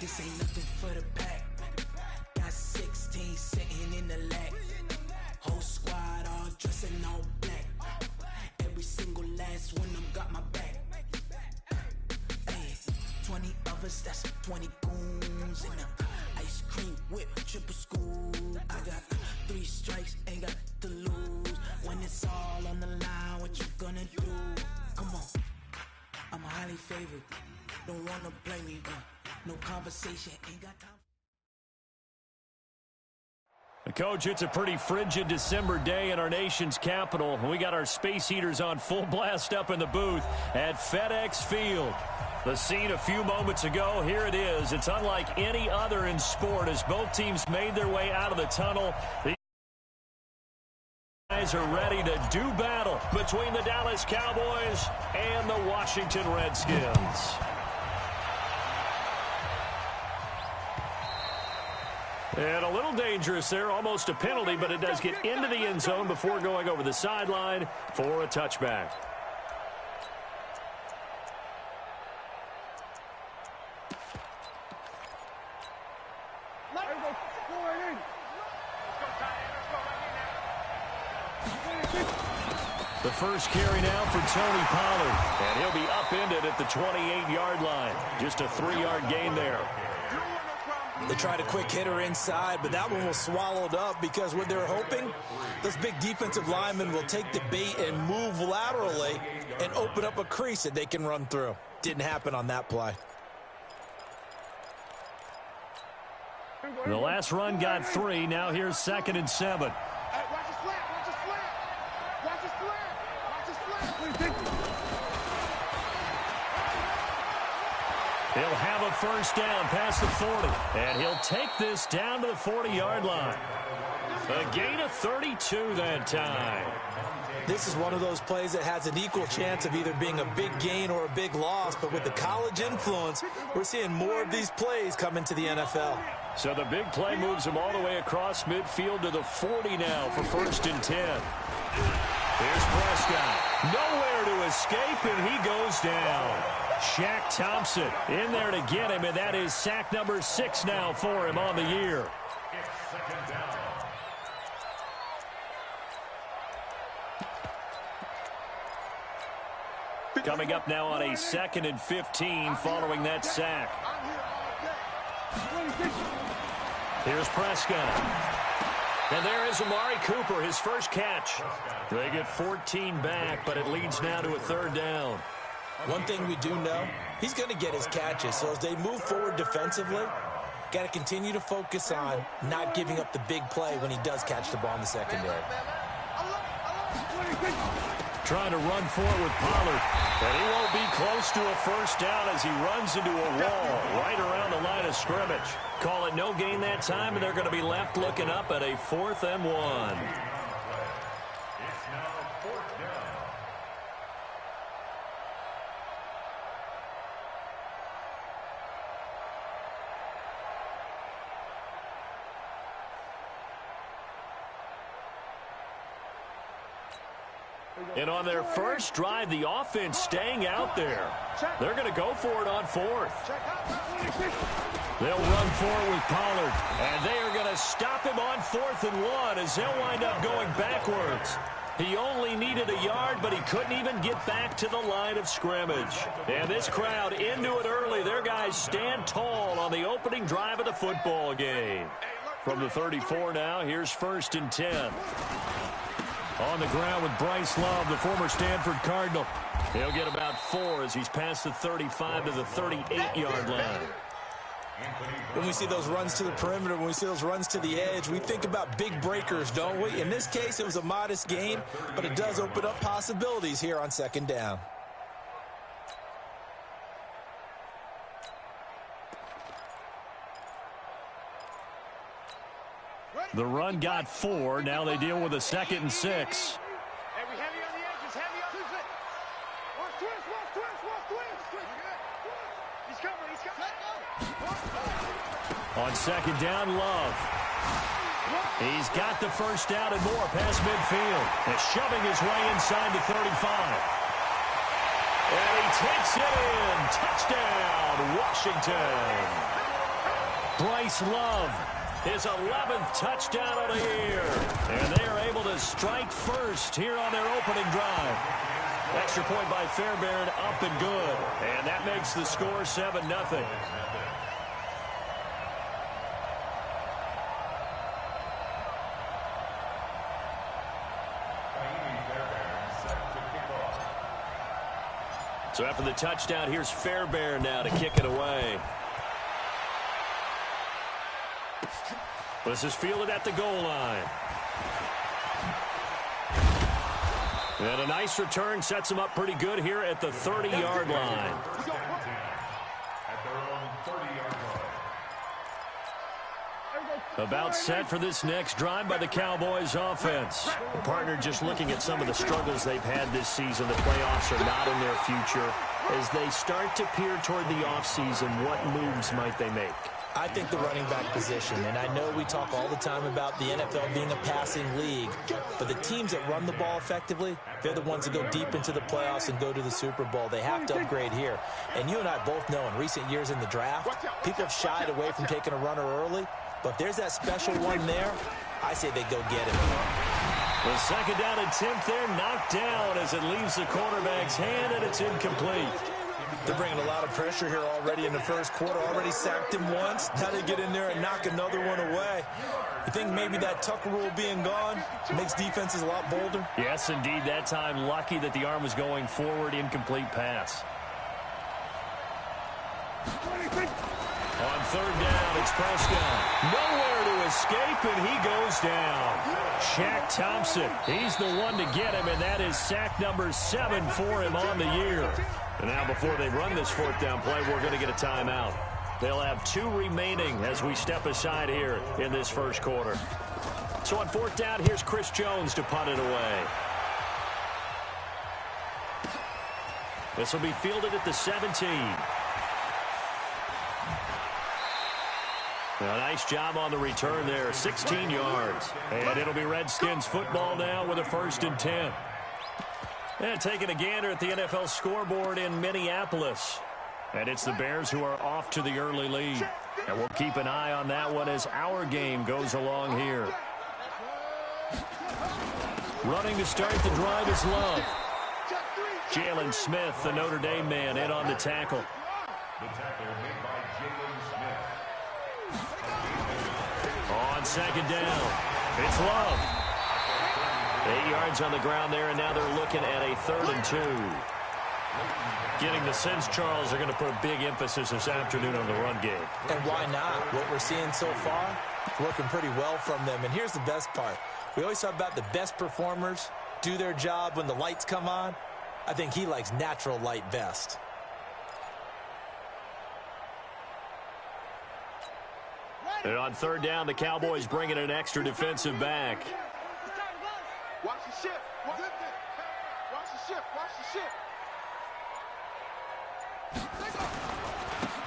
This ain't nothing for the pack. Got 16 sitting in the lag. Whole squad all dressed in all black. Every single last one of them got my back. Hey, 20 of us, that's 20 goons in the ice cream whip, triple scoop. I got 3 strikes, ain't got to lose. When it's all on the line, what you gonna do? Come on, I'm highly favored. Don't wanna play me, no conversation, ain't got time. Coach, it's a pretty frigid December day in our nation's capital. We got our space heaters on full blast up in the booth at FedEx Field. The scene a few moments ago, here it is. It's unlike any other in sport as both teams made their way out of the tunnel. These guys are ready to do battle between the Dallas Cowboys and the Washington Redskins. And a little dangerous there, almost a penalty, but it does get into the end zone before going over the sideline for a touchback. The first carry now for Tony Pollard, and he'll be upended at the 28-yard line. Just a 3-yard gain there. They tried a quick hitter inside, but that one was swallowed up because what they're hoping, those big defensive linemen will take the bait and move laterally and open up a crease that they can run through. Didn't happen on that play. The last run got 3. Now here's 2nd and 7. He'll have a first down past the 40, and he'll take this down to the 40-yard line. A gain of 32 that time. This is one of those plays that has an equal chance of either being a big gain or a big loss, but with the college influence, we're seeing more of these plays come into the NFL. So the big play moves him all the way across midfield to the 40 now for 1st and 10. Here's Prescott. Nowhere to escape, and he goes down. Shaq Thompson in there to get him, and that is sack number 6 now for him on the year. Coming up now on a 2nd and 15 following that sack. Here's Prescott. And there is Amari Cooper, his first catch. They get 14 back, but it leads now to a 3rd down. One thing we do know, he's going to get his catches. So as they move forward defensively, got to continue to focus on not giving up the big play when he does catch the ball in the secondary. Trying to run forward with Pollard. And he won't be close to a first down as he runs into a wall right around the line of scrimmage. Call it no gain that time, and they're going to be left looking up at a 4th and 1. And on their first drive, the offense staying out there. They're going to go for it on 4th. They'll run forward with Pollard, and they are going to stop him on 4th and 1 as they'll wind up going backwards. He only needed a yard, but he couldn't even get back to the line of scrimmage. And this crowd into it early. Their guys stand tall on the opening drive of the football game. From the 34 now, here's 1st and 10. On the ground with Bryce Love, the former Stanford Cardinal. He'll get about 4 as he's past the 35 to the 38-yard line. When we see those runs to the perimeter, when we see those runs to the edge, we think about big breakers, don't we? In this case, it was a modest gain, but it does open up possibilities here on 2nd down. The run got 4. Now they deal with a 2nd and 6. On 2nd down, Love. He's got the first down and more past midfield. And shoving his way inside the 35. And he takes it in. Touchdown, Washington. Bryce Love, his 11th touchdown of the year. And they are able to strike first here on their opening drive. Extra point by Fairbairn, up and good. And that makes the score 7-0. So after the touchdown, here's Fairbairn now to kick it away. This is fielded at the goal line. And a nice return sets him up pretty good here at the 30-yard line. About set for this next drive by the Cowboys offense. Partner, just looking at some of the struggles they've had this season, the playoffs are not in their future. As they start to peer toward the offseason, what moves might they make? I think the running back position, and I know we talk all the time about the NFL being a passing league, but the teams that run the ball effectively, they're the ones that go deep into the playoffs and go to the Super Bowl. They have to upgrade here. And you and I both know in recent years in the draft, people have shied away from taking a runner early, but if there's that special one there, I say they go get him. The second down attempt there knocked down as it leaves the quarterback's hand, and it's incomplete. They're bringing a lot of pressure here already in the first quarter. Already sacked him once. Now they get in there and knock another one away. You think maybe that Tucker rule being gone makes defenses a lot bolder? Yes, indeed. That time, lucky that the arm was going forward. Incomplete pass. On third down, it's Prescott. Nowhere to escape, and he goes down. Shaq Thompson, he's the one to get him, and that is sack number 7 for him on the year. And now before they run this fourth down play, we're going to get a timeout. They'll have 2 remaining as we step aside here in this first quarter. So on fourth down, here's Chris Jones to punt it away. This will be fielded at the 17. A nice job on the return there, 16 yards. And it'll be Redskins football now with a 1st and 10. And taking a gander at the NFL scoreboard in Minneapolis. And it's the Bears who are off to the early lead. And we'll keep an eye on that one as our game goes along here. Running to start the drive is Love. Jalen Smith, the Notre Dame man, in on the tackle. On second down, it's Love. 8 yards on the ground there, and now they're looking at a 3rd and 2. Getting the sense, Charles, they're going to put a big emphasis this afternoon on the run game. And why not? What we're seeing so far, working pretty well from them. And here's the best part. We always talk about the best performers do their job when the lights come on. I think he likes natural light best. And on third down, the Cowboys bringing an extra defensive back. Watch the shift. Watch the shift. Watch the shift.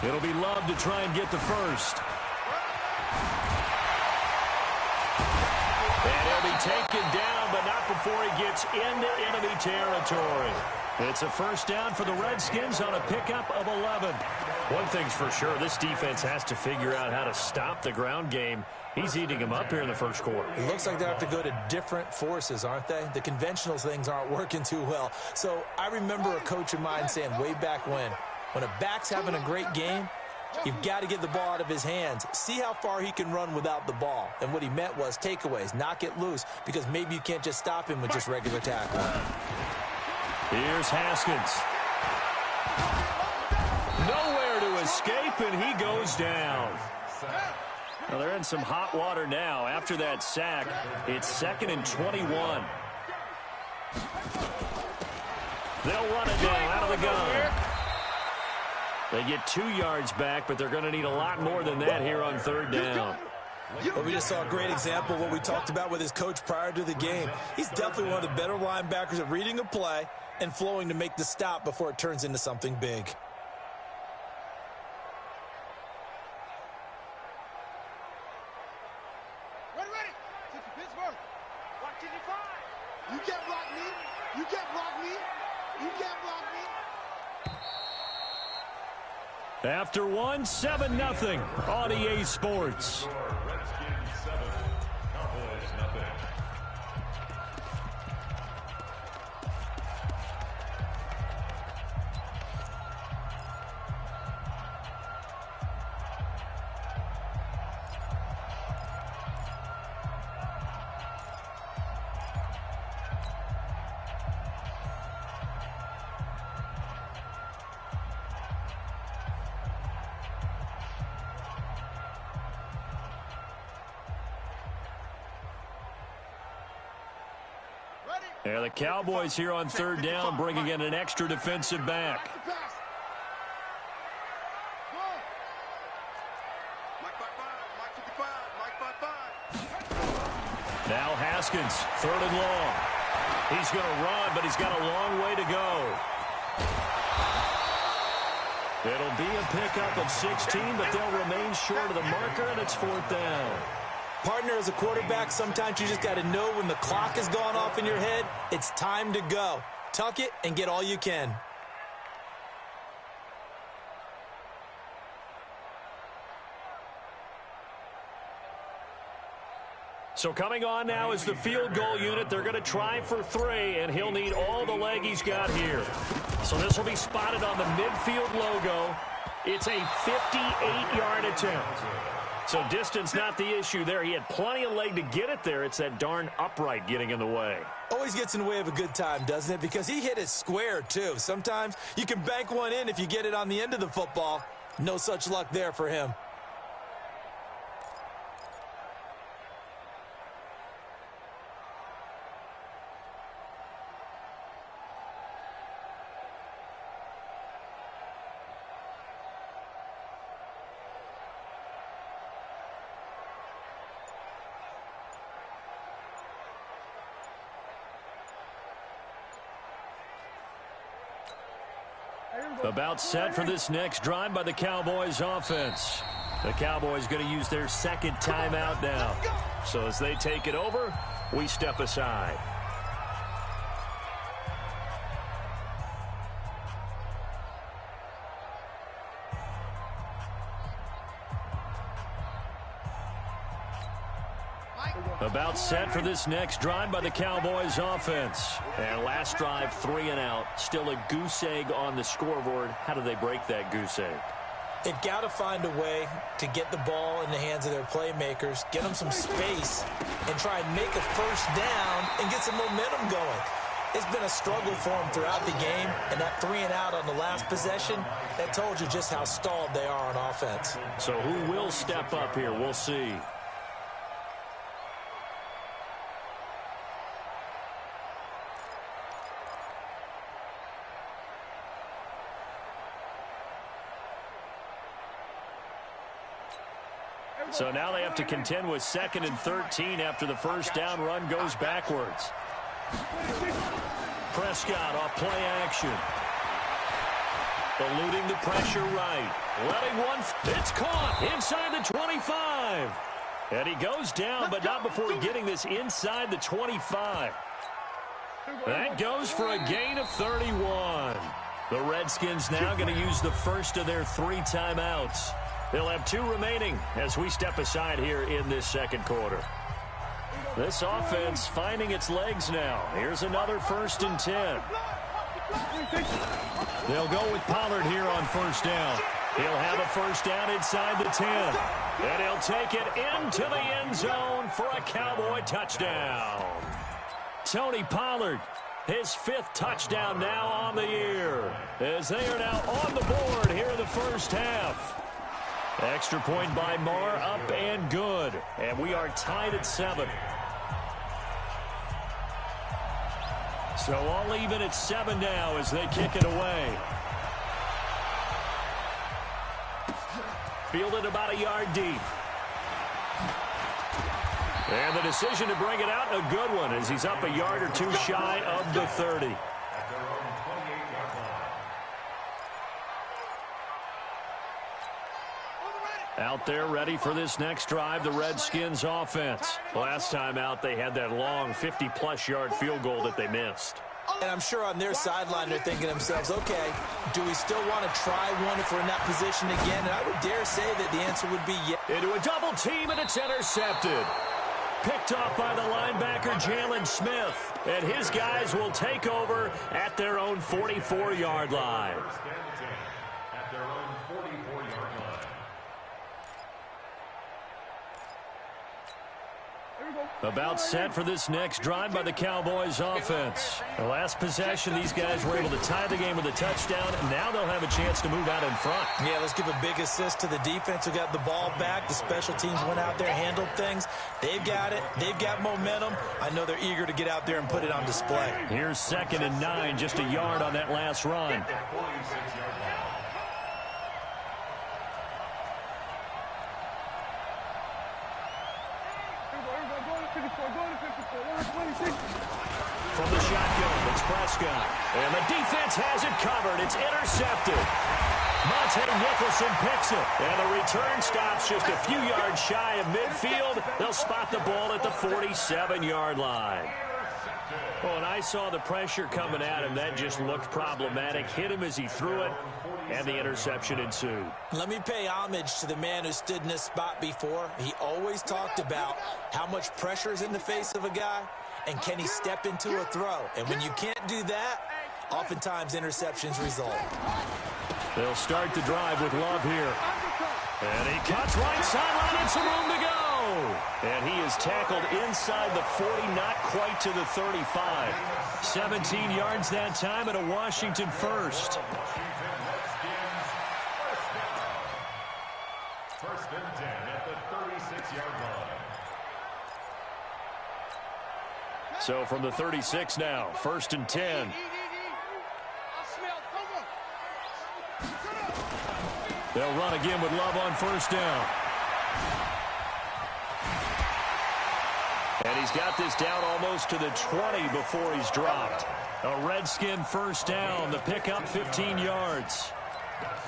It'll be Love to try and get the first. And he'll be taken down, but not before he gets into enemy territory. It's a first down for the Redskins on a pickup of 11. One thing's for sure, this defense has to figure out how to stop the ground game. He's eating them up here in the first quarter. It looks like they have to go to different forces, aren't they? The conventional things aren't working too well. So I remember a coach of mine saying way back when a back's having a great game, you've got to get the ball out of his hands. See how far he can run without the ball. And what he meant was takeaways, knock it loose, because maybe you can't just stop him with just regular tackling. Here's Haskins. Nowhere to escape, and he goes down. Well, they're in some hot water now. After that sack, it's 2nd and 21. They'll run it down out of the gun. They get 2 yards back, but they're going to need a lot more than that here on third down. Well, we just saw a great example of what we talked about with his coach prior to the game. He's definitely one of the better linebackers at reading a play and flowing to make the stop before it turns into something big. Ready. Take the Pittsburgh. Watch it define. You can't block me. You can't block me. You can't block me. After one, 7-0 on EA Sports. Yeah, the Cowboys here on third down, bringing in an extra defensive back. Now Haskins, third and long. He's going to run, but he's got a long way to go. It'll be a pickup of 16, but they'll remain short of the marker, and it's fourth down. Partner, as a quarterback, sometimes you just got to know when the clock has gone off in your head, it's time to go. Tuck it and get all you can. So coming on now is the field goal unit. They're going to try for 3, and he'll need all the leg he's got here. So this will be spotted on the midfield logo. It's a 58-yard attempt. So distance not the issue there. He had plenty of leg to get it there. It's that darn upright getting in the way. Always gets in the way of a good time, doesn't it? Because he hit it square, too. Sometimes you can bank one in if you get it on the end of the football. No such luck there for him. About set for this next drive by the Cowboys offense. The Cowboys going to use their second timeout now. So as they take it over, we step aside. About set for this next drive by the Cowboys offense. And last drive, 3 and out. Still a goose egg on the scoreboard. How do they break that goose egg? They've got to find a way to get the ball in the hands of their playmakers, get them some space, and try and make a first down and get some momentum going. It's been a struggle for them throughout the game, and that 3 and out on the last possession, that told you just how stalled they are on offense. So who will step up here? We'll see. So now they have to contend with 2nd and 13 after the first down run goes backwards. Prescott off play action. Eluding the pressure right. Letting one. It's caught inside the 25. And he goes down, but not before getting this inside the 25. That goes for a gain of 31. The Redskins now going to use the first of their 3 timeouts. They'll have 2 remaining as we step aside here in this second quarter. This offense finding its legs now. Here's another 1st and 10. They'll go with Pollard here on first down. He'll have a first down inside the 10. And he'll take it into the end zone for a Cowboy touchdown. Tony Pollard, his 5th touchdown now on the year, as they are now on the board here in the first half. Extra point by Marr, up and good. And we are tied at 7. So all even at 7 now as they kick it away. Fielded about a yard deep. And the decision to bring it out, a good one, as he's up a yard or 2 shy of the 30. Out there ready for this next drive, the Redskins offense. Last time out, they had that long 50-plus yard field goal that they missed. And I'm sure on their sideline they're thinking to themselves, okay, do we still want to try one if we're in that position again? And I would dare say that the answer would be yes. Into a double team, and it's intercepted. Picked off by the linebacker, Jalen Smith. And his guys will take over at their own 44-yard line. About set for this next drive by the Cowboys offense. The last possession, these guys were able to tie the game with a touchdown, and now they'll have a chance to move out in front. Yeah, let's give a big assist to the defense who got the ball back. The special teams went out there, handled things. They've got it. They've got momentum. I know they're eager to get out there and put it on display. Here's 2nd and 9, just a yard on that last run. From the shotgun, it's Prescott. And the defense has it covered. It's intercepted. Monte Nicholson picks it. And the return stops just a few yards shy of midfield. They'll spot the ball at the 47-yard line. Well, and I saw the pressure coming at him. That just looked problematic. Hit him as he threw it, and the interception ensued. Let me pay homage to the man who stood in this spot before. He always talked about how much pressure is in the face of a guy, and can he step into a throw? And when you can't do that, oftentimes interceptions result. They'll start the drive with Love here. And he cuts right sideline and some room to go. And he is tackled inside the 40, not quite to the 35. 17 yards that time, and a Washington first. First and 10 at the 36-yard line. So from the 36 now, 1st and 10. They'll run again with Love on 1st down. And he's got this down almost to the 20 before he's dropped. A Redskin 1st down, the pickup 15 yards.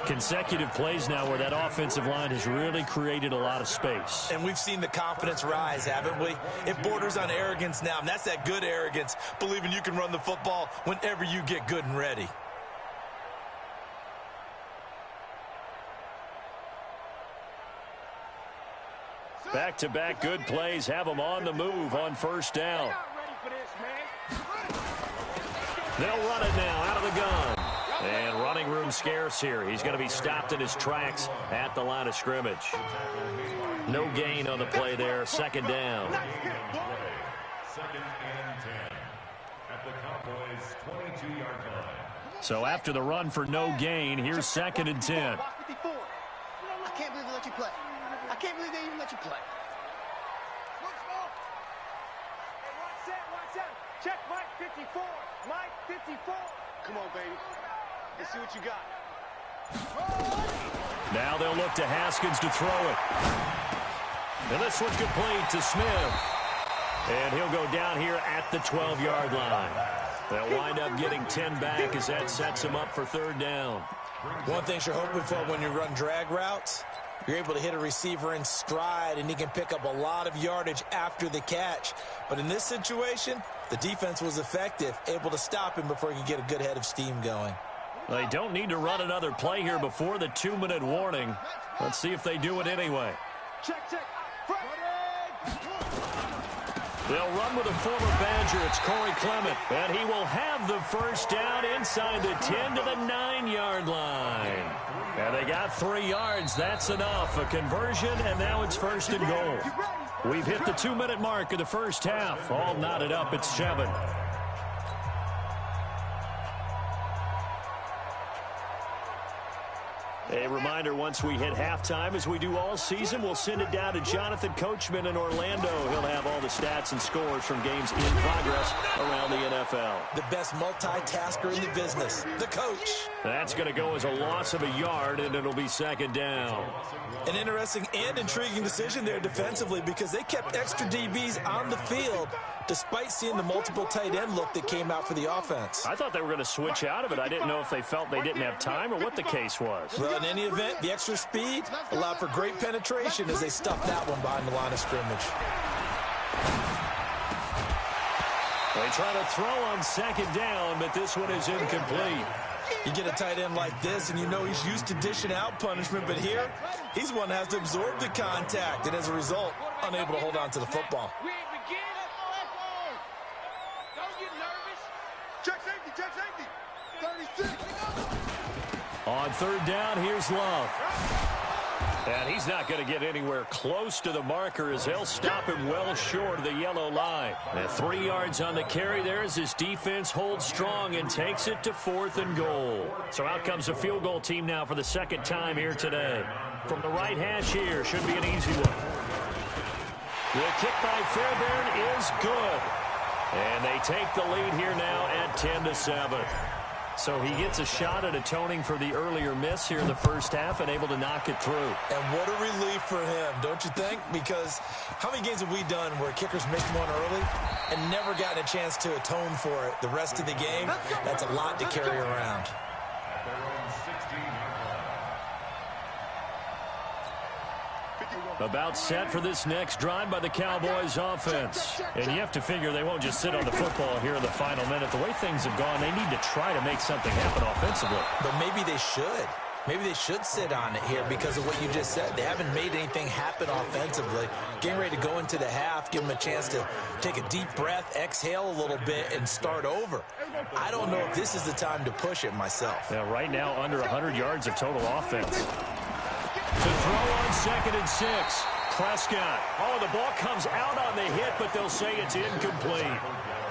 Consecutive plays now where that offensive line has really created a lot of space. And we've seen the confidence rise, haven't we? It borders on arrogance now, and that's that good arrogance, believing you can run the football whenever you get good and ready. Back-to-back good plays have them on the move on 1st down. They'll run it now out of the gun. And running room scarce here. He's going to be stopped in his tracks at the line of scrimmage. No gain on the play there. 2nd down. 2nd and 10 at the Cowboys' 22-yard line. So after the run for no gain, here's 2nd and 10. I can't believe they let you play. I can't believe they even let you play. Watch out. Check Mike 54. Mike 54. Come on, baby. Let's see what you got. Now they'll look to Haskins to throw it. And this one's complete to Smith. And he'll go down here at the 12-yard line. They'll wind up getting 10 back as that sets him up for 3rd down. One thing you're hoping for when you run drag routes, you're able to hit a receiver in stride, and he can pick up a lot of yardage after the catch. But in this situation, the defense was effective, able to stop him before he could get a good head of steam going. They don't need to run another play here before the 2-minute warning. Let's see if they do it anyway. Check. They'll run with a former Badger. It's Corey Clement. And he will have the 1st down inside the 10 to the 9-yard line. And they got 3 yards. That's enough. A conversion, and now it's 1st and goal. We've hit the 2-minute mark of the 1st half. All knotted up at 7. A reminder, once we hit halftime, as we do all season, we'll send it down to Jonathan Coachman in Orlando. He'll have all the stats and scores from games in progress around the NFL. The best multitasker in the business, the coach. That's going to go as a loss of a yard, and it'll be 2nd down. An interesting and intriguing decision there defensively because they kept extra DBs on the field despite seeing the multiple tight end look that came out for the offense. I thought they were going to switch out of it. I didn't know if they felt they didn't have time or what the case was. Well, in any event, the extra speed allowed for great penetration as they stuffed that one behind the line of scrimmage. They try to throw on second down, but this one is incomplete. You get a tight end like this, and you know he's used to dishing out punishment, but here, he's one that has to absorb the contact, and as a result, unable to hold on to the football. We ain't begin. Don't get nervous. Check safety, check safety. 36. On third down, here's Love. And he's not going to get anywhere close to the marker as they'll stop him well short of the yellow line. And 3 yards on the carry there as his defense holds strong and takes it to 4th and goal. So out comes the field goal team now for the second time here today. From the right hash here, should be an easy one. The kick by Fairbairn is good. And they take the lead here now at 10-7. So he gets a shot at atoning for the earlier miss here in the first half and able to knock it through. And what a relief for him, don't you think? Because how many games have we done where kickers missed one early and never gotten a chance to atone for it the rest of the game? That's a lot to carry around. About set for this next drive by the Cowboys offense. And you have to figure they won't just sit on the football here in the final minute. The way things have gone, they need to try to make something happen offensively. But maybe they should. Maybe they should sit on it here because of what you just said. They haven't made anything happen offensively. Getting ready to go into the half, give them a chance to take a deep breath, exhale a little bit, and start over. I don't know if this is the time to push it myself. Yeah, right now, under 100 yards of total offense. To throw on 2nd and 6. Prescott. Oh, the ball comes out on the hit, but they'll say it's incomplete.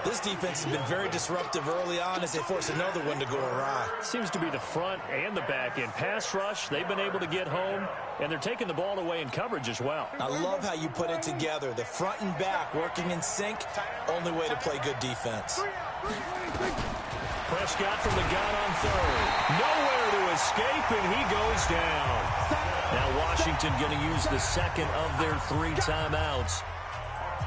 This defense has been very disruptive early on as they force another one to go awry. Seems to be the front and the back end. Pass rush, they've been able to get home, and they're taking the ball away in coverage as well. I love how you put it together. The front and back working in sync, only way to play good defense. Prescott from the gun on 3rd. Nowhere to escape, and he goes down. Now Washington going to use the second of their 3 timeouts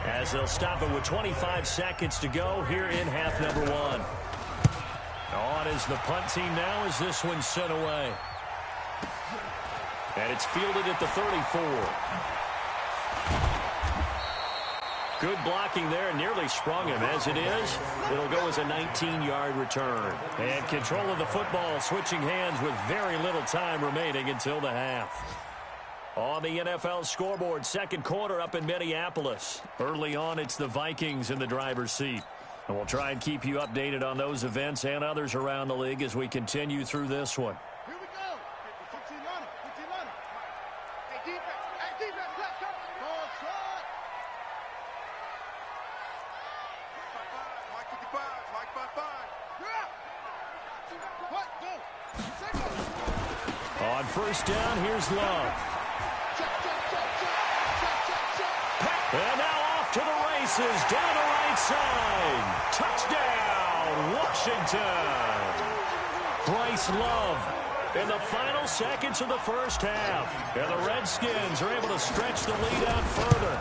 as they'll stop it with 25 seconds to go here in half number 1. On is the punt team now as this one's sent away. And it's fielded at the 34. Good blocking there, nearly sprung him. As it is, it'll go as a 19-yard return. And control of the football, switching hands with very little time remaining until the half. On the NFL scoreboard, second quarter up in Minneapolis. Early on, it's the Vikings in the driver's seat. And we'll try and keep you updated on those events and others around the league as we continue through this one. Here we go. 15 runner. 15 runner. Hey, defense. Hey, defense. Let's go. Ball shot. Mike 55. Mike 55. Yeah. What? Go. On first down, here's Love. And now off to the races, down the right side. Touchdown, Washington. Bryce Love in the final seconds of the first half. And the Redskins are able to stretch the lead out further.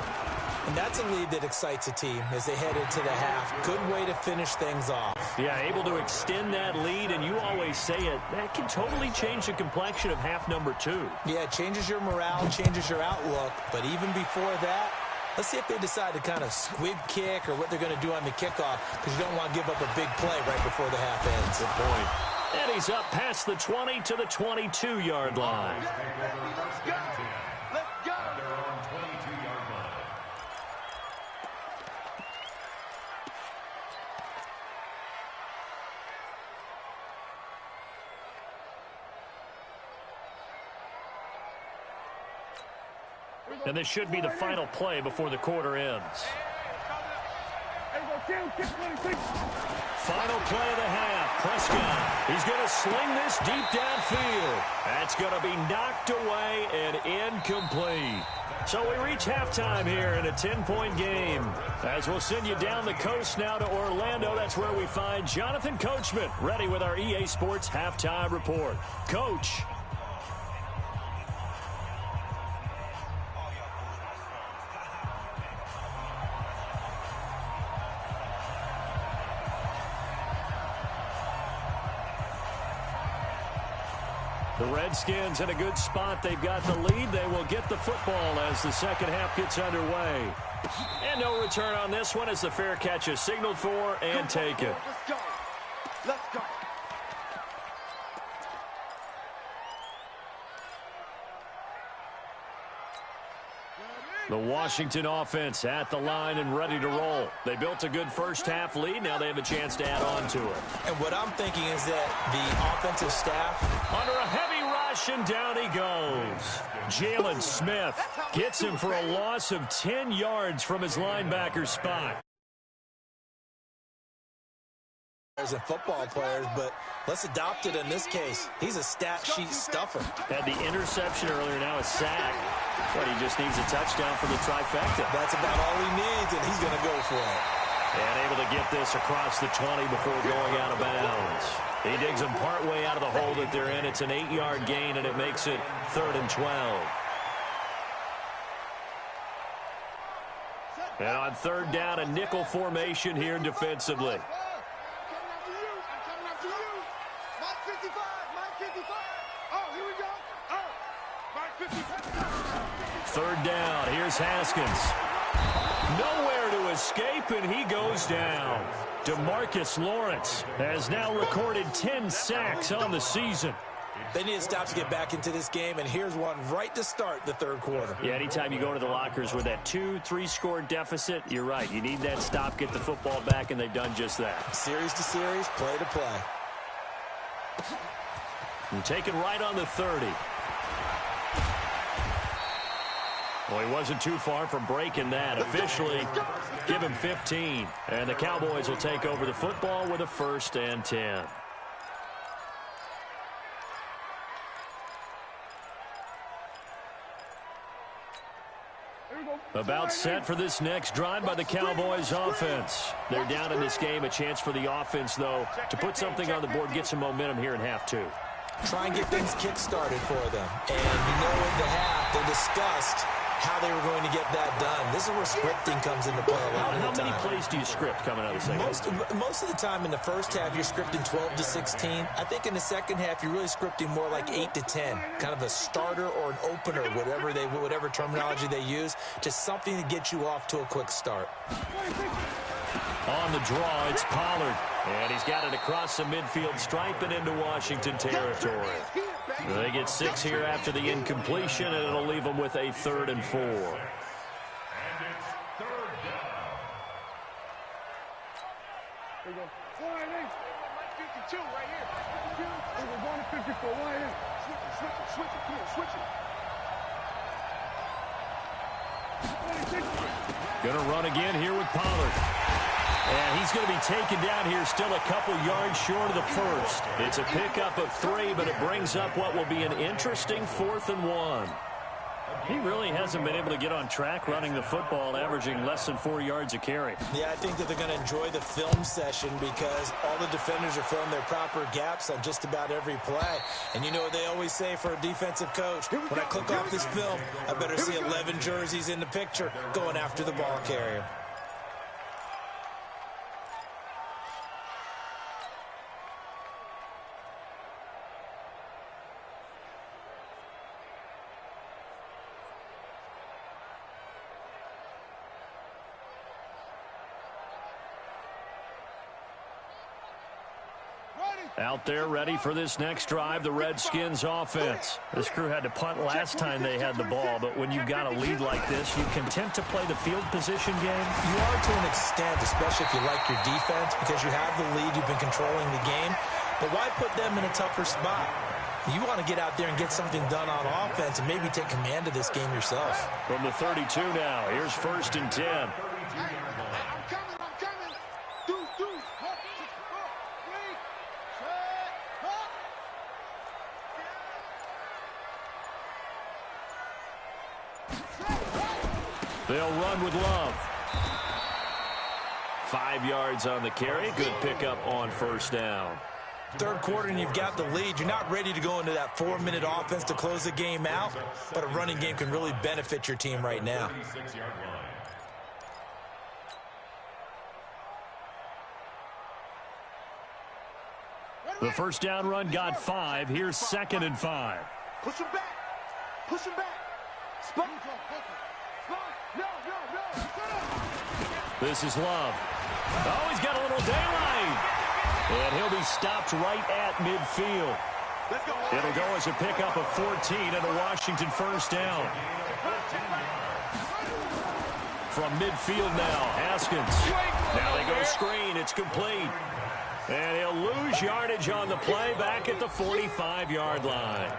And that's a lead that excites a team as they head into the half. Good way to finish things off. Yeah, able to extend that lead, and you always say it, that can totally change the complexion of half number 2. Yeah, it changes your morale, changes your outlook. But even before that, let's see if they decide to kind of squib kick or what they're going to do on the kickoff, because you don't want to give up a big play right before the half ends. Good point. And he's up past the 20 to the 22-yard line. Let's go. Let's go. And this should be the final play before the quarter ends. Final play of the half. Prescott. He's going to sling this deep downfield. That's going to be knocked away and incomplete. So we reach halftime here in a 10-point game. As we'll send you down the coast now to Orlando, that's where we find Jonathan Coachman ready with our EA Sports Halftime Report. Coach. The Redskins in a good spot. They've got the lead. They will get the football as the second half gets underway. And no return on this one as the fair catch is signaled for and taken. Let's go. Let's go. The Washington offense at the line and ready to roll. They built a good first half lead. Now they have a chance to add on to it. And what I'm thinking is that the offensive staff, under a heavy rush, and down he goes. Jalen Smith gets him for a loss of 10 yards from his linebacker spot. and football players, but let's adopt it in this case. He's a stat sheet stuffer. Had the interception earlier, now a sack. But he just needs a touchdown for the trifecta. That's about all he needs, and he's going to go for it. And able to get this across the 20 before going out of bounds. He digs them partway out of the hole that they're in. It's an 8-yard gain, and it makes it 3rd and 12. And on 3rd down, a nickel formation here defensively. Third down, here's Haskins. Nowhere to escape, and he goes down. DeMarcus Lawrence has now recorded 10 sacks on the season. They need to stop to get back into this game, and here's one right to start the third quarter. Yeah, anytime you go to the lockers with that 2-3 score deficit, you're right. You need that stop, get the football back, and they've done just that. Series to series, play to play. And taken right on the 30. Well, he wasn't too far from breaking that. Officially, give him 15. And the Cowboys will take over the football with a 1st and 10. About set for this next drive by the Cowboys offense. They're down in this game. A chance for the offense, though, to put something on the board, get some momentum here in half 2. Try and get things kick-started for them. And you know, in the half, they discussed how they were going to get that done. This is where scripting comes into play a lot of the time. How many plays do you script coming out of the second half? Most of the time in the first half, you're scripting 12 to 16. I think in the second half, you're really scripting more like 8 to 10. Kind of a starter or an opener, whatever terminology they use. Just something to get you off to a quick start. On the draw, it's Pollard. And he's got it across the midfield stripe and into Washington territory. They get 6 here after the incompletion, and it'll leave them with a 3rd and 4. And it's 3rd down. There you go. 52 right here. We're going to 54. Switch it. Come on, switch it. Gonna run again here with Pollard. And he's going to be taken down here, still a couple yards short of the 1st. It's a pickup of 3, but it brings up what will be an interesting 4th and 1. He really hasn't been able to get on track running the football, averaging less than 4 yards a carry. Yeah, I think that they're going to enjoy the film session because all the defenders are filling their proper gaps on just about every play. And you know what they always say for a defensive coach? When I click off this film, I better see 11 jerseys in the picture going after the ball carrier. Out there ready for this next drive, the Redskins offense. This crew had to punt last time they had the ball, but when you've got a lead like this, you content to play the field position game? You are to an extent, especially if you like your defense, because you have the lead, you've been controlling the game. But why put them in a tougher spot? You want to get out there and get something done on offense and maybe take command of this game yourself. From the 32 now, here's 1st and 10. I'm coming. Deuce. They'll run with Love. 5 yards on the carry. Good pickup on 1st down. Third quarter and you've got the lead. You're not ready to go into that 4-minute offense to close the game out, but a running game can really benefit your team right now. 36-yard line. Ready? The first down run got 5. Here's 2nd and 5. Push him back. Push him back. Spot. No. This is Love. Oh, he's got a little daylight. And he'll be stopped right at midfield. It'll go as a pickup of 14 and a Washington first down. From midfield now, Haskins. Now they go screen. It's complete. And he'll lose yardage on the play back at the 45-yard line.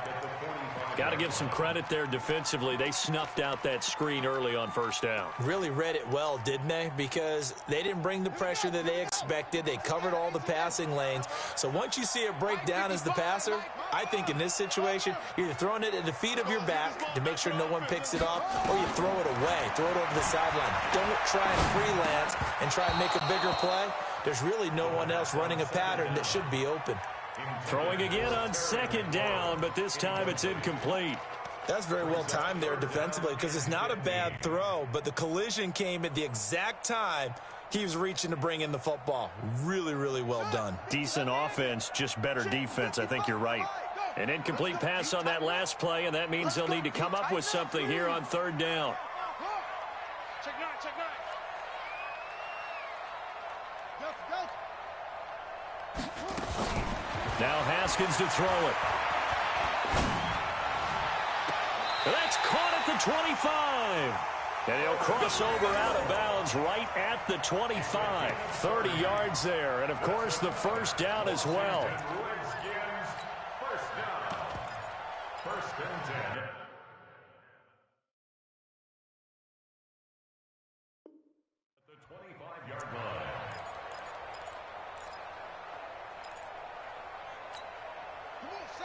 Got to give some credit there defensively. They snuffed out that screen early on first down. Really read it well, didn't they? Because they didn't bring the pressure that they expected. They covered all the passing lanes. So once you see it break down as the passer, I think in this situation, you're either throwing it at the feet of your back to make sure no one picks it off, or you throw it away, throw it over the sideline. Don't try and freelance and try and make a bigger play. There's really no one else running a pattern that should be open. Throwing again on 2nd down, but this time it's incomplete. That's very well timed there defensively because it's not a bad throw, but the collision came at the exact time he was reaching to bring in the football. Really, really well done. Decent offense, just better defense. I think you're right. An incomplete pass on that last play, and that means they'll need to come up with something here on 3rd down. Check nine. Now Haskins to throw it. That's caught at the 25. And he'll cross over out of bounds right at the 25. 30 yards there. And, of course, the first down as well. First down. 1st and 10. At the 25-yard line.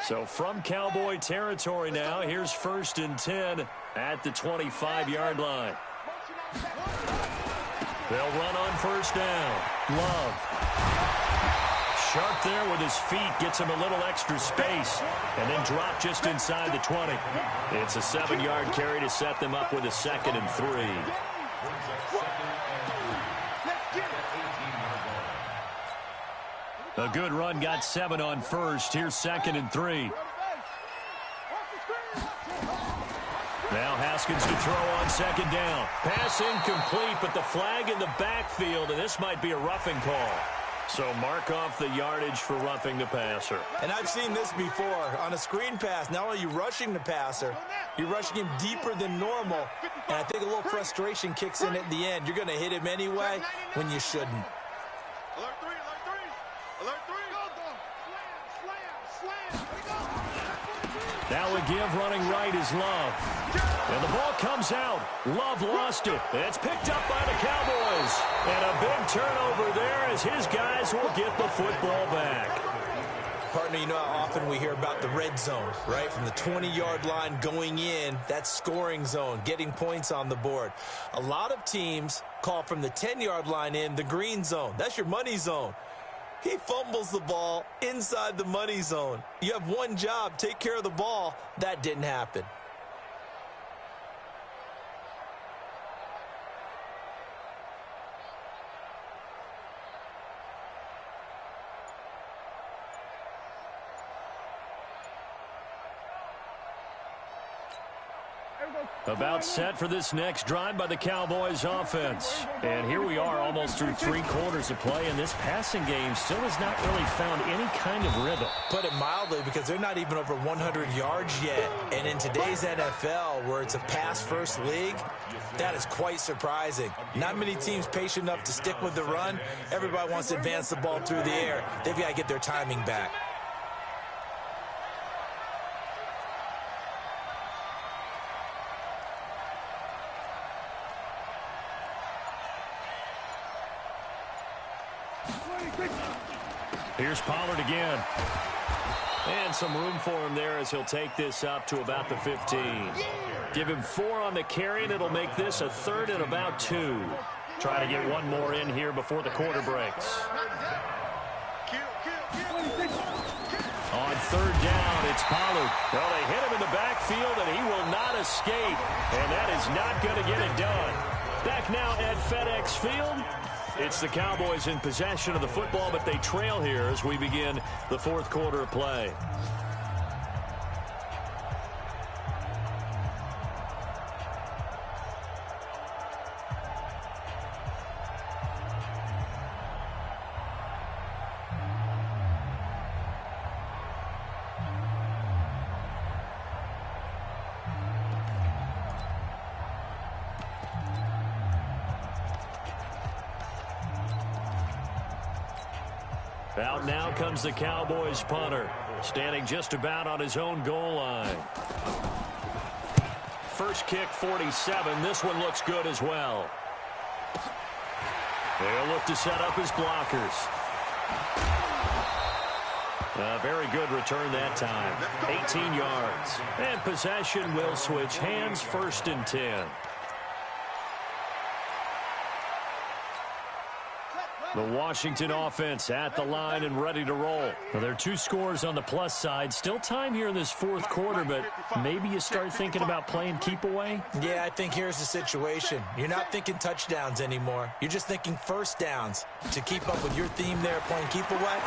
So from Cowboy territory now, here's 1st and 10 at the 25-yard line. They'll run on 1st down. Love. Sharp there with his feet, gets him a little extra space, and then drop just inside the 20. It's a 7-yard carry to set them up with a 2nd and 3. A good run, got 7 on 1st. Here's 2nd and 3. Now Haskins to throw on 2nd down. Pass incomplete, but the flag in the backfield, and this might be a roughing call. So mark off the yardage for roughing the passer. And I've seen this before. On a screen pass, not only are you rushing the passer, you're rushing him deeper than normal. And I think a little frustration kicks in at the end. You're going to hit him anyway when you shouldn't. Now a give running right is Love. And the ball comes out. Love lost it. It's picked up by the Cowboys. And a big turnover there as his guys will get the football back. Partner, you know how often we hear about the red zone, right? From the 20-yard line going in, that's scoring zone, getting points on the board. A lot of teams call from the 10-yard line in the green zone. That's your money zone. He fumbles the ball inside the money zone. You have one job, take care of the ball. That didn't happen. About set for this next drive by the Cowboys offense. And here we are almost through 3 quarters of play, and this passing game still has not really found any kind of rhythm. Put it mildly, because they're not even over 100 yards yet. And in today's NFL, where it's a pass-first league, that is quite surprising. Not many teams patient enough to stick with the run. Everybody wants to advance the ball through the air. They've got to get their timing back. Here's Pollard again. And some room for him there as he'll take this up to about the 15. Give him 4 on the carry, and it'll make this a 3rd and about 2. Try to get one more in here before the quarter breaks. On 3rd down, it's Pollard. Well, they hit him in the backfield, and he will not escape. And that is not going to get it done. Back now at FedEx Field. It's the Cowboys in possession of the football, but they trail here as we begin the fourth quarter of play. Out now comes the Cowboys punter, standing just about on his own goal line. First kick, 47. This one looks good as well. They'll look to set up his blockers. A very good return that time. 18 yards. And possession will switch hands, 1st and 10. The Washington offense at the line and ready to roll. Well, there are 2 scores on the plus side. Still time here in this fourth quarter, but maybe you start thinking about playing keep away? Yeah, I think here's the situation. You're not thinking touchdowns anymore. You're just thinking first downs. To keep up with your theme there, playing keep away,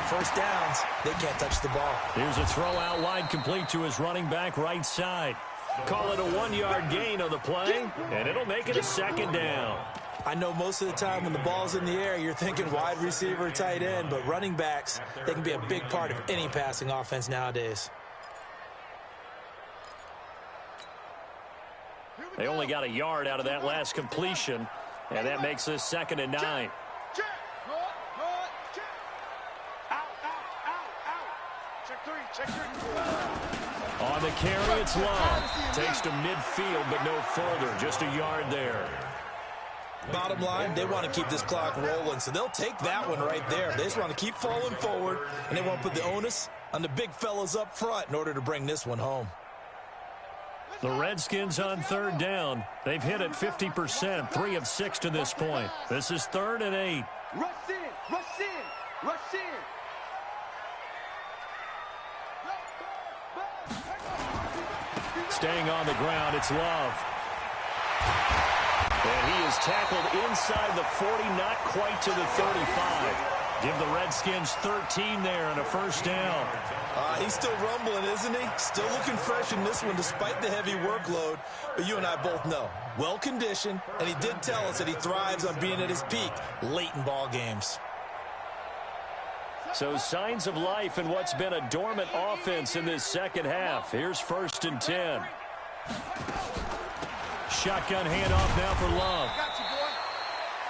first downs, they can't touch the ball. Here's a throw out wide, complete to his running back right side. Call it a 1-yard gain on the play, and it'll make it a 2nd down. I know most of the time when the ball's in the air, you're thinking wide receiver, tight end, but running backs, they can be a big part of any passing offense nowadays. They only got a yard out of that last completion, and that makes this 2nd and 9. On the carry, it's Love. Takes to midfield, but no further. Just a yard there. Bottom line, they want to keep this clock rolling, so they'll take that one right there. They just want to keep falling forward, and they want to put the onus on the big fellas up front in order to bring this one home. The Redskins on 3rd down. They've hit it 50%, 3 of 6 to this point. This is 3rd and 8. Rush in, rush in, rush in. Staying on the ground, it's Love. And he is tackled inside the 40, not quite to the 35. Give the Redskins 13 there and a 1st down. He's still rumbling, isn't he? Still looking fresh in this one despite the heavy workload. But you and I both know, well-conditioned, and he did tell us that he thrives on being at his peak late in ball games. So signs of life in what's been a dormant offense in this 2nd half. Here's 1st and 10. Shotgun handoff now for Love.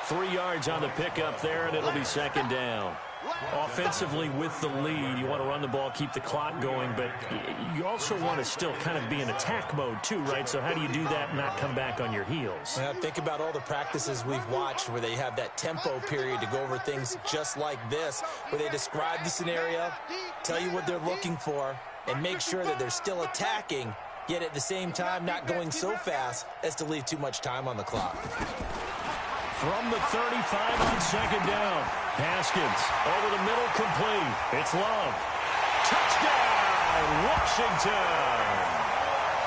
3 yards on the pickup there, and it'll be 2nd down. Offensively with the lead, you want to run the ball, keep the clock going, but you also want to still kind of be in attack mode too, right? So how do you do that and not come back on your heels? Yeah, think about all the practices we've watched where they have that tempo period to go over things just like this, where they describe the scenario, tell you what they're looking for, and make sure that they're still attacking, yet at the same time not going so fast as to leave too much time on the clock. From the 35 on 2nd down. Haskins over the middle, complete. It's Love. Touchdown, Washington.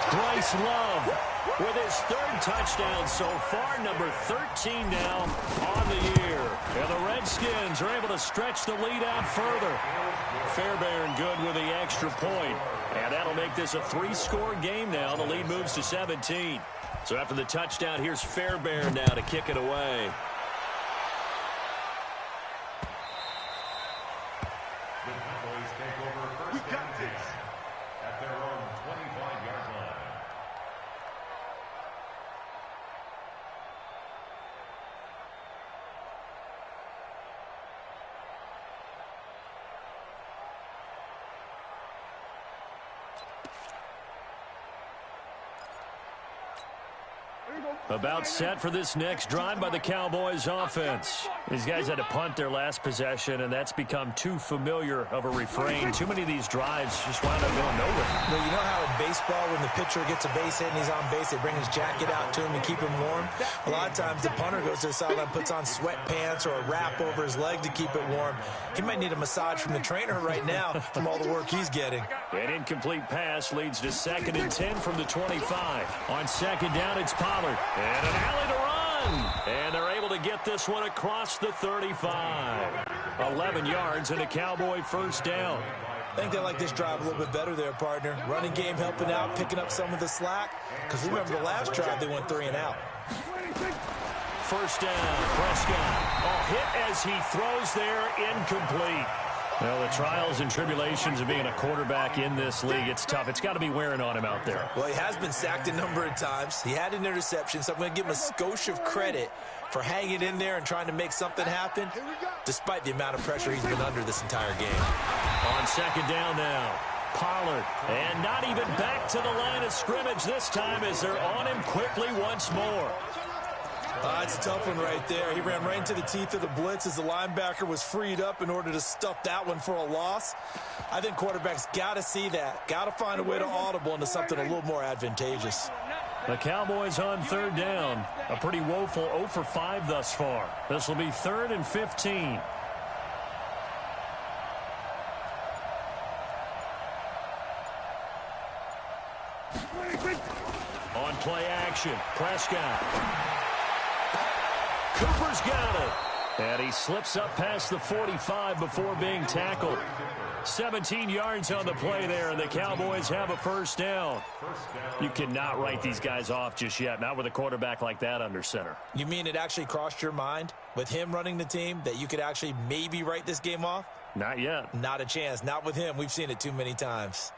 Bryce Love with his 3rd touchdown so far, number 13 now on the year. And the Redskins are able to stretch the lead out further. Fairbairn good with the extra point. And that'll make this a 3-score game now. The lead moves to 17. So after the touchdown, here's Fairbairn now to kick it away. The Cowboys take over 1st and 10 at their own 25-yard line. About set for this next drive by the Cowboys offense. These guys had to punt their last possession, and that's become too familiar of a refrain. Too many of these drives just wound up going nowhere. Well, you know how in baseball when the pitcher gets a base hit and he's on base, they bring his jacket out to him to keep him warm? A lot of times the punter goes to the sideline, puts on sweatpants or a wrap over his leg to keep it warm. He might need a massage from the trainer right now from all the work he's getting. An incomplete pass leads to 2nd and 10 from the 25. On 2nd down, it's Pollard. And an alley to run. And they're able to get this one across the 35. 11 yards and a Cowboy first down. I think they like this drive a little bit better there, partner. Running game helping out, picking up some of the slack. Because remember the last drive, they went 3 and out. First down, Prescott. Hit as he throws there, incomplete. Well, the trials and tribulations of being a quarterback in this league, it's tough. It's got to be wearing on him out there. Well, he has been sacked a number of times. He had an interception, so I'm going to give him a skosh of credit for hanging in there and trying to make something happen, despite the amount of pressure he's been under this entire game. On second down now, Pollard. And not even back to the line of scrimmage this time as they're on him quickly once more. It's a tough one right there. He ran right into the teeth of the blitz as the linebacker was freed up in order to stuff that one for a loss. I think quarterbacks got to see that. Got to find a way to audible into something a little more advantageous. The Cowboys on third down. A pretty woeful 0 for 5 thus far. This will be 3rd and 15. On play action, Prescott. Cooper's got it. And he slips up past the 45 before being tackled. 17 yards on the play there, and the Cowboys have a first down. You cannot write these guys off just yet, not with a quarterback like that under center. You mean it actually crossed your mind with him running the team that you could actually maybe write this game off? Not yet. Not a chance. Not with him. We've seen it too many times.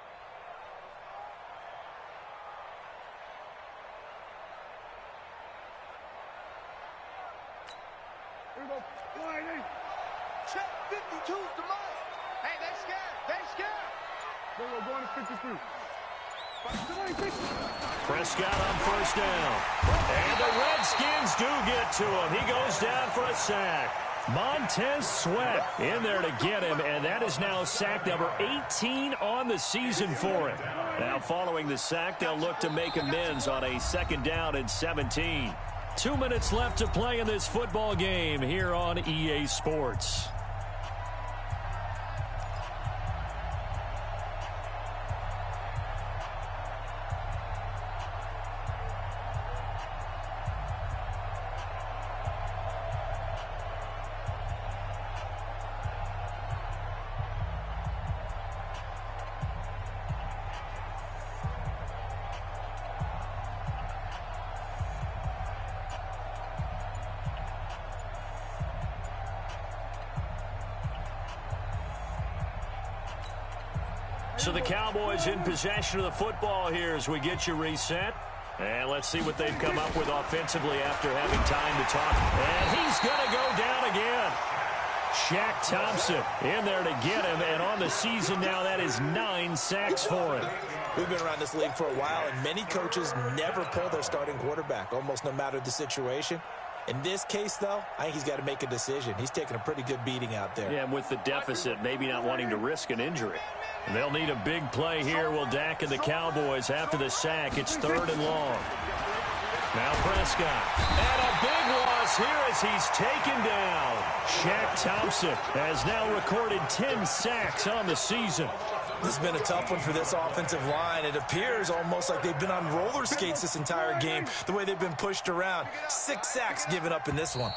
Check 52's the money. Hey, they scared. They scared. We're going to 53. Prescott on first down. And the Redskins do get to him. He goes down for a sack. Montez Sweat in there to get him, and that is now sack number 18 on the season for him. Now following the sack, they'll look to make amends on a 2nd down and 17. 2 minutes left to play in this football game here on EA Sports. So the Cowboys in possession of the football here as we get you reset. And let's see what they've come up with offensively after having time to talk. And he's going to go down again. Shaq Thompson in there to get him. And on the season now, that is 9 sacks for him. We've been around this league for a while, and many coaches never pull their starting quarterback, almost no matter the situation. In this case, though, I think he's got to make a decision. He's taking a pretty good beating out there. Yeah, and with the deficit, maybe not wanting to risk an injury. And they'll need a big play here. Will Dak and the Cowboys after the sack. It's 3rd and long. Now Prescott. And a big loss here as he's taken down. Shaq Thompson has now recorded 10 sacks on the season. This has been a tough one for this offensive line. It appears almost like they've been on roller skates this entire game, the way they've been pushed around. 6 sacks given up in this one.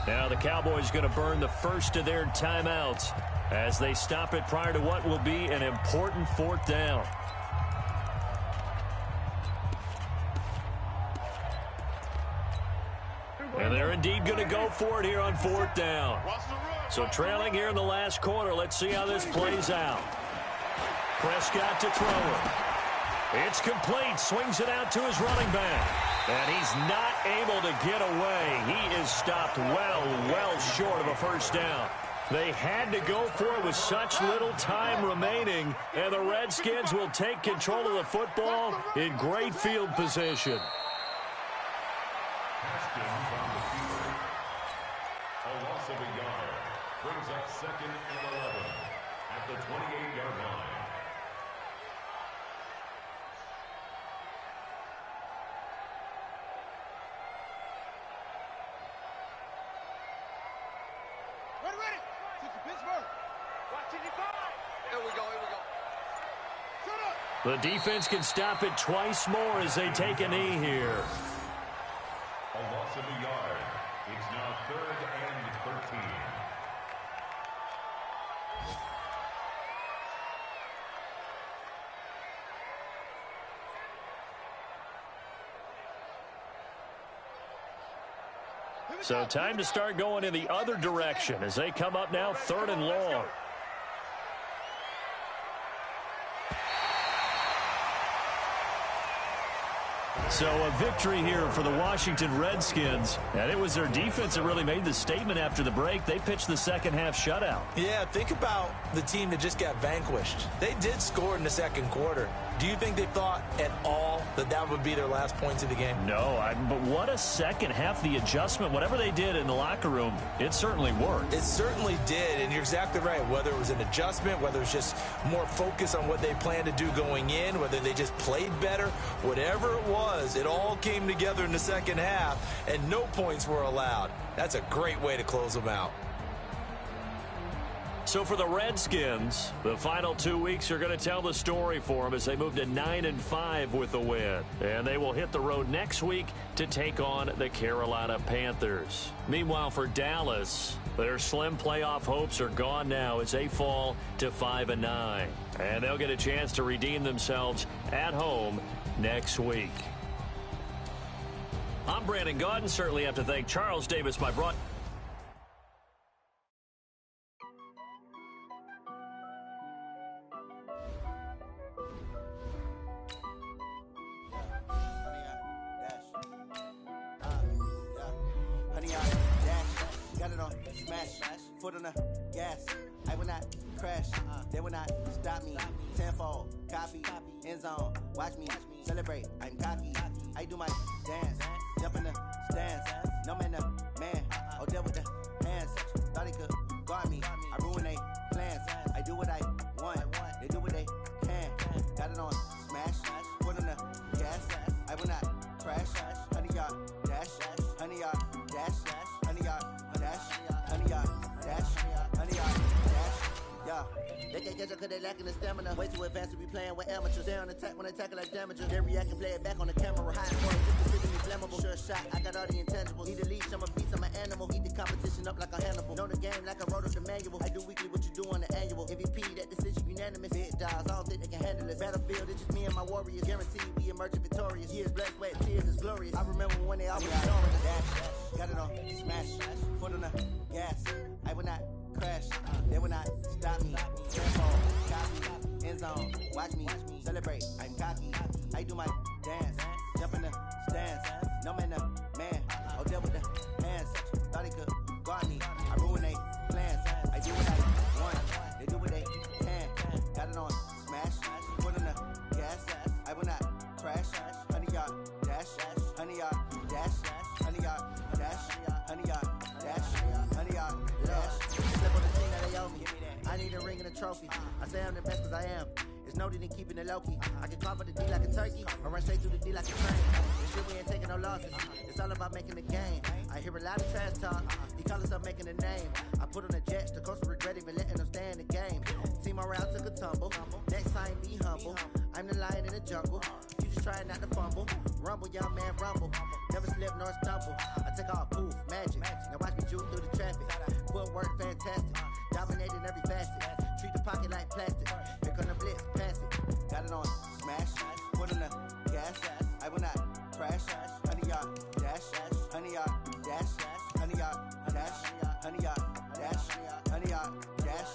Now the Cowboys going to burn the first of their timeouts as they stop it prior to what will be an important 4th down. And they're indeed going to go for it here on 4th down. So trailing here in the last quarter, let's see how this plays out. Prescott to throw it. It's complete. Swings it out to his running back. And he's not able to get away. He is stopped well short of a first down. They had to go for it with such little time remaining. And the Redskins will take control of the football in great field position. A loss of a yard brings up 2nd and 11 at the 28-yard line. Ready. Pittsburgh. Watch it, Here we go. Shut up. The defense can stop it twice more as they take a knee here. A loss of a yard. It's now 3rd and 13. So time to start going in the other direction as they come up now 3rd and long. So a victory here for the Washington Redskins, and it was their defense that really made the statement after the break. They pitched the second half shutout. Yeah, think about the team that just got vanquished. They did score in the second quarter. Do you think they thought at all that that would be their last points of the game? No, but what a second half. The adjustment, whatever they did in the locker room, it certainly worked. It certainly did, and you're exactly right. Whether it was an adjustment, whether it was just more focus on what they planned to do going in, whether they just played better, whatever it was, it all came together in the second half, and no points were allowed. That's a great way to close them out. So for the Redskins, the final 2 weeks are going to tell the story for them as they move to 9-5 with the win. And they will hit the road next week to take on the Carolina Panthers. Meanwhile, for Dallas, their slim playoff hopes are gone now as they fall to 5-9. And they'll get a chance to redeem themselves at home next week. I'm Brandon Gaudin. Certainly have to thank Charles Davis, my broad. Foot on the gas, I will not crash, they will not stop me, tenfold, copy, end zone, watch me, celebrate, I'm cocky, I do my dance, jump in the stands, no man the man, oh deal with the hands, thought he could guard me, I ruin they plans, I do what I want, they do what they can, got it on smash, foot on the gas, I will not crash, 100-yard dash, 100-yard dash, 100-yard dash, 100-yard dash, 100-yard dash, yeah. They can't catch up cause they lacking the stamina. Way too advanced to be playing with amateurs. They on attack when they tackle like damages. They react and play it back on the camera. High point, just consider me flammable. Sure shot, I got all the intangibles. Need a leash, I'm a beast, I'm an animal. Eat the competition up like a Hannibal. Know the game like I wrote up the manual. I do weekly what you do on the annual. MVP, that decision unanimous. Big dogs, I don't think they can handle it. Battlefield, it's just me and my warriors. Guaranteed we emerge victorious. Years, blood, sweat, tears is glorious. I remember when they always ignoring the dash. Got it on smash, foot on the gas. I will not crash, they will not stop me. Tempo, copy, end zone, watch me, celebrate, I'm cocky. I do my dance, jump in the stands, no man the man, oh deal with the hands, thought he could guard me, I ruin they plans, I do what I want, they do what they can, got it on smash, foot on the gas, I will not crash, 100-yard dash, 100-yard dash, 100-yard dash, 100-yard dash, 100-yard dash. Slip on the team that they owe me. I need a ring and a trophy. I say I'm the best cause I am. It's noted in keeping it low-key. I can carve up the D like a turkey or run straight through the D like a train. This shit we ain't taking no losses. It's all about making the game. I hear a lot of trash talk. He call himself making a name. I put on the Jets. The coach will regret even letting them stay in the game. Team around took a tumble. Next time be humble. I'm the lion in the jungle. You just trying not to fumble. Rumble, young man, rumble. Never slip nor stumble. I take off, poof, magic. Now watch me juke through the traffic. Footwork fantastic. Dominating every facet. Treat the pocket like plastic. Here come the blitz, pass it. Got it on smash. Foot on the gas. I will not crash. 100-yard dash. 100-yard dash. 100-yard dash. 100-yard dash. 100-yard dash.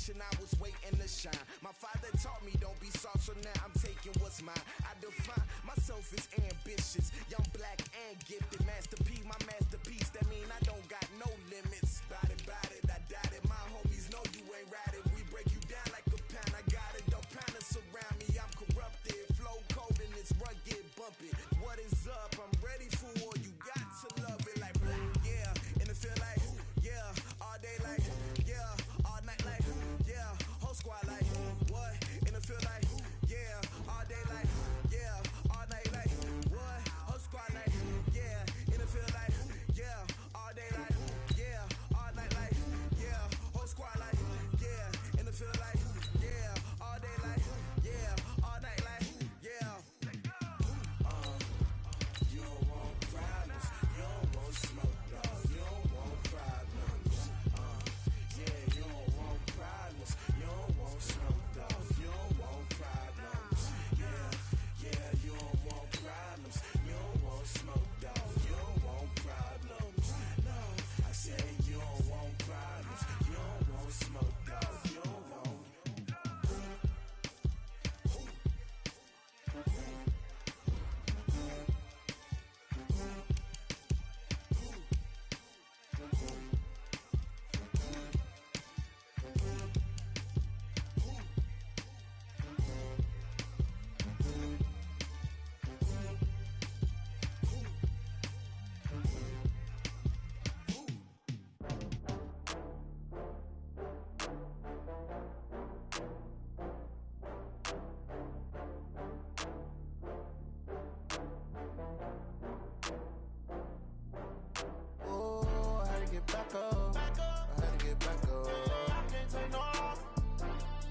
generation, I was waiting to shine. My father taught me don't be soft, so now I'm taking what's mine. I define myself as ambitious, young, black, and gifted. Master P, my masterpiece, that mean I don't got no limits. Bout it, I doubt it. My homies know you ain't ride it. We break you down like a pound. I got it, don't pound us around me. I'm corrupted, flow cold and it's rugged, bumpy. What is up? I'm ready for war. You got to love it like black, yeah. And it feel like, yeah. All day like, yeah. All night like, yeah. Whole squad like, what? And it feel like, yeah. All day like, yeah. All night like, what? Whole squad like, yeah. And it feel like, yeah. All day like, yeah. All night like, yeah. Whole squad like, yeah. And it feel like, yeah. All day like, yeah. All night like, yeah. You don't want problems. You don't want smoke, dog. You don't want problems. Yeah, you don't want problems. You don't want smoke, dog. You don't want problems. Yeah, you don't want problems. You don't want smoke, dog. You don't want problems. No, I said you don't want problems. You don't want smoke, dog. You don't want. Oh, I had to get back up. I had to get back up. I can't take no off.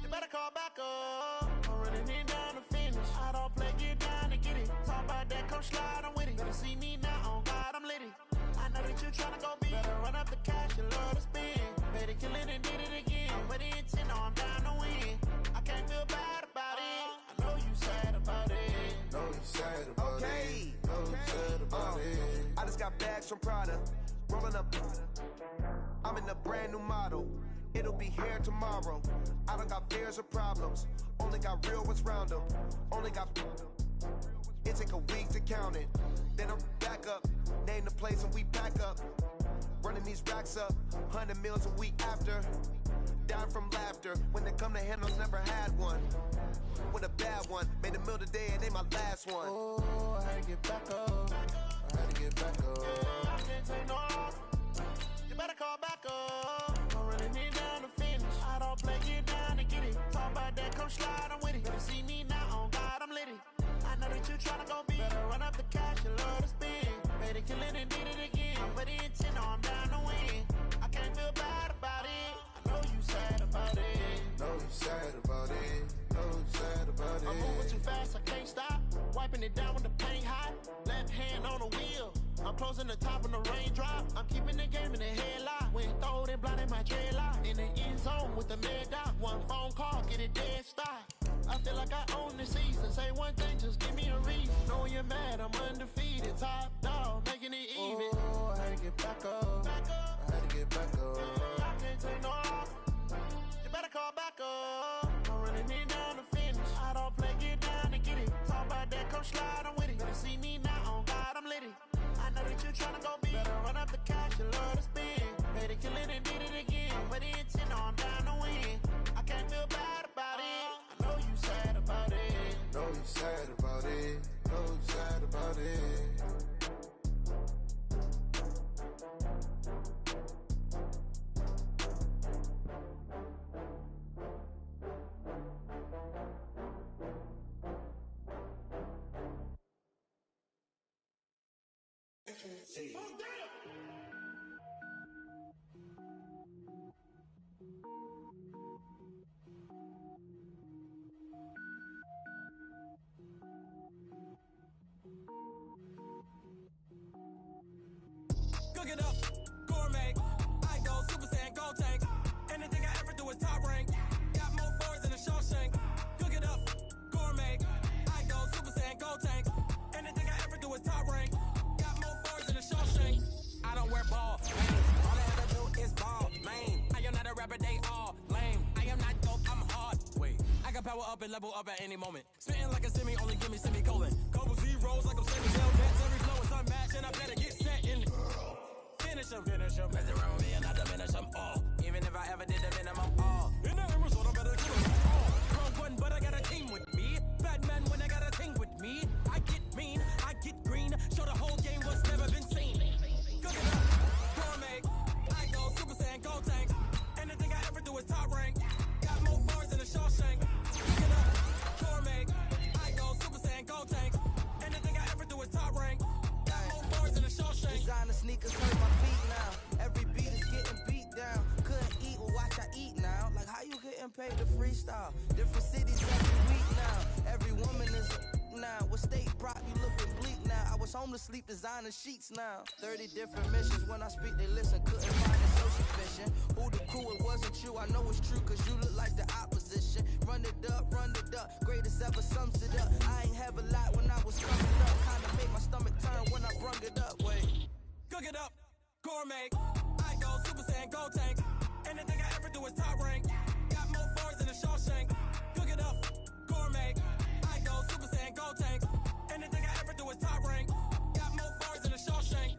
You better call back up. I'm running in down to finish. I don't play, get down to get it. Talk about that, come slide, I'm with it. Better see me now, on God, I'm litty. I know that you tryna go big. Better run up the cash, you love to spend. Better kill it and did it again. I'm with the intent, no, I'm down to win. I can't feel bad about it. I know you sad about it. Know you sad about Okay. it. Know you sad about it. I just got bags from Prada, rolling up. I'm in a brand new model. It'll be here tomorrow. I don't got fears or problems. Only got real ones round them. Only got. It take a week to count it. Then I'm back up. Name the place and we back up. Running these racks up. 100 meals a week after. Down from laughter. When they come to handles, never had one. With a bad one. Made a meal today and ain't my last one. Oh, I had to get back up. I had to get back up. I can't take no off. You better call back up. I'm running in down to finish. I don't play, get down to get it. Talk about that, come slide, I'm with it. Better see me now, on God, I'm litty. I know that you tryna go big. Better run up the cash, you love to spend. Better kill it and did it again. I'm with the intent, no, I'm down to win. I can't feel bad about it. I know you sad about it. Know you sad about it. Know you sad about it. I'm moving too fast, I can't stop. Wiping it down with the paint hot. Left hand on the wheel. I'm closing the top when the raindrop. I'm keeping the game in the headlock. When throwed and blinded my dreadlock. In the end zone with the mad dot. One phone call, get it dead stop. I feel like I own the season. Say one thing, just give me a reason. Know you're mad, I'm undefeated. Top dog, making it even. Oh, I had to get back up. I had to get back up. I can't take no off. You better call back up. I'm running in down to finish. I don't play, get down to get it. Talk about that, come slide, I'm with it. Better see me now, on God, I'm litty. I know that you tryna go big. Better run up the cash, you love to spend. Better kill it and did it again. I'm with the intent, no, I'm down to win. I can't feel bad about it. I know you sad about it. Know you sad about it. Know you sad about it. Cook it up, gourmet. I go Super Saiyan, gold tank. Anything I ever do is top rank. Got more boards than a Shawshank. Cook it up, gourmet. I go Super Saiyan, gold tank. Anything I ever do is top rank. Got more boards than a Shawshank. I don't wear ball. All I ever do is ball, lame. I am not a rapper, they all lame. I am not power up and level up at any moment. Spitting like a semi, only give me semicolon. Couple zeros like I'm sending Zell nets. Every flow is unmatched, and I better get set in. Finish them. Mess around with me and I diminish them all. Even if I ever did the minimum, all. In the end result, I better kill them all. Wrong one, but I got a team with me. Bad man when I got a thing with me. I get mean, I get green. Show the whole game what's never been seen. Cook it up, gourmet. I go Super Saiyan, gold tank. Anything I ever do is top rank. Got more bars than a Shawshank. Cook it up, gourmet. I go Super Saiyan, gold tank. Anything I ever do is top rank. Got more bars than a Shawshank. Designer sneakers hurt my feet now. Every beat is getting beat down. Couldn't eat, well watch I eat now. Like how you getting paid to freestyle? Different cities every week now. Every woman is now. What state prop you looking bleak now? I was home to sleep designer sheets now. 30 different missions. When I speak they listen. Couldn't find it so sufficient. Who the crew? It wasn't you. I know it's true cause you look like the opposition. Run it up. Greatest ever sums it up. I ain't have a lot when I was coming up. Kinda made my stomach turn when I brung it up. Wait. Cook it up, gourmet. I go Super Saiyan, gold tank. Anything I ever do is top rank. Got more bars than a Shawshank. Cook it up, gourmet. I go Super Saiyan, gold tank. Anything I ever do is top rank. Got more bars than a Shawshank.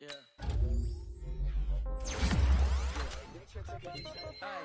Yeah. Hey,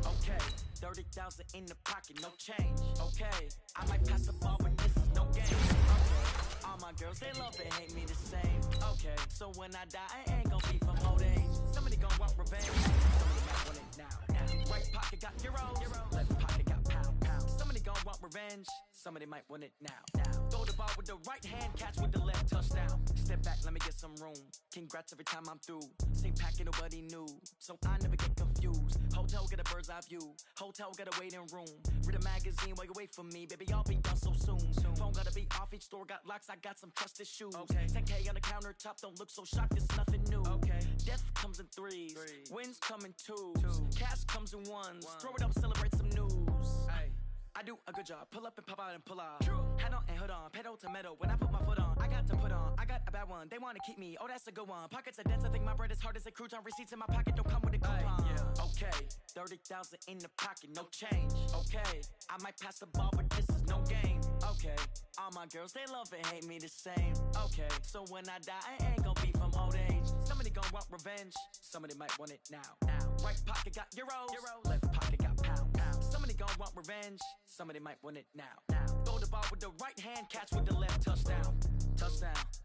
okay, 30,000 in the pocket, no change. Okay, I might pass the ball, but this is no game. Okay, all my girls, they love and hate me the same. Okay, so when I die, I ain't gonna be from old age. Somebody gonna want revenge. Somebody might want it now. Right pocket got euros, left pocket got pound. Somebody gonna want revenge. Somebody might want it now. Throw the ball with the right hand, catch with the left, touchdown. Step back, let me get some room. Congrats every time I'm through. Same packet, nobody knew, so I never get confused. Hotel get a bird's eye view. Hotel get a waiting room. Read a magazine while you wait for me, baby. I'll be done so soon. Phone gotta be off. Each store got locks. I got some trusted shoes. Okay. 10K on the countertop. Don't look so shocked. It's nothing new. Okay. Death comes in threes. Wins come in twos. Cash comes in ones. Throw it up, celebrate some news. Hey. I do a good job. Pull up and pop out and pull off. Hat on and hood on. Pedal to metal. When I put my foot on, I got to put on. I got a bad one. They want to keep me. Oh, that's a good one. Pockets are dense. I think my bread is hard as a crouton. Receipts in my pocket don't come with a coupon. Yeah. Okay. 30,000 in the pocket. No change. Okay. I might pass the ball, but this is no game. Okay. All my girls, they love and hate me the same. Okay. So when I die, I ain't gonna be from old age. Somebody gonna want revenge. Somebody might want it now. Right pocket got euros. Left pocket got pound. Somebody gonna want revenge. Somebody might want it now. Throw the ball with the right hand, catch with the left, touchdown.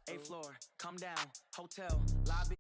8th floor, come down, hotel, lobby.